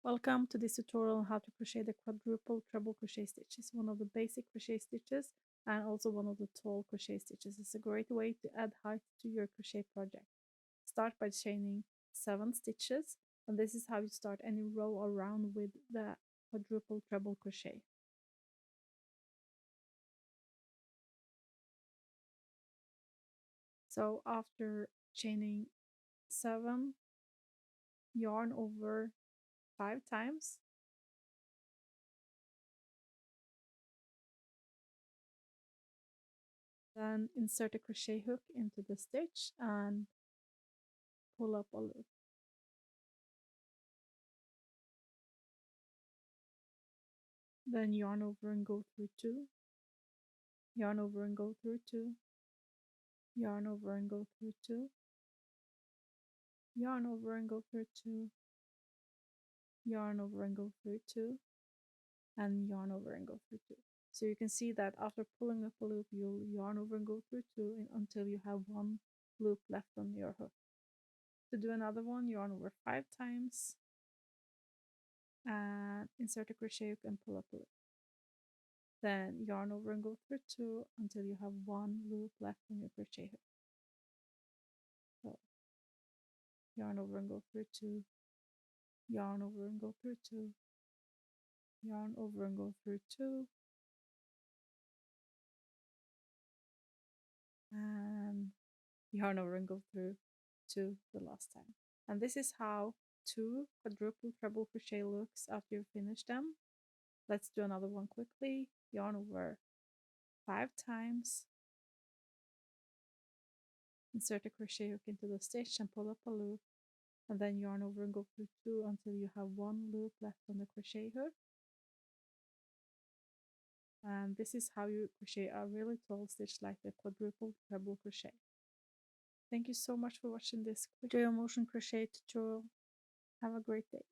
Welcome to this tutorial on how to crochet the quadruple treble crochet stitch. It's one of the basic crochet stitches and also one of the tall crochet stitches. It's a great way to add height to your crochet project. Start by chaining 7 stitches, and this is how you start any row around with the quadruple treble crochet. So after chaining 7, yarn over 5 times. Then insert a crochet hook into the stitch and pull up a loop. Then yarn over and go through 2, yarn over and go through 2, yarn over and go through 2, yarn over and go through 2, yarn over and go through 2, and yarn over and go through 2. So you can see that after pulling up a loop, you'll yarn over and go through 2 until you have 1 loop left on your hook. To do another one, yarn over 5 times and insert a crochet hook and pull up a loop. Then yarn over and go through 2 until you have 1 loop left on your crochet hook. So yarn over and go through 2, yarn over and go through 2, yarn over and go through 2, and yarn over and go through 2 the last time. And this is how 2 quadruple treble crochet looks after you finish them. Let's do another one quickly. Yarn over 5 times, insert a crochet hook into the stitch and pull up a loop, and then yarn over and go through 2 until you have 1 loop left on the crochet hook. And this is how you crochet a really tall stitch like the quadruple treble crochet. Thank you so much for watching this quick motion crochet tutorial. Have a great day.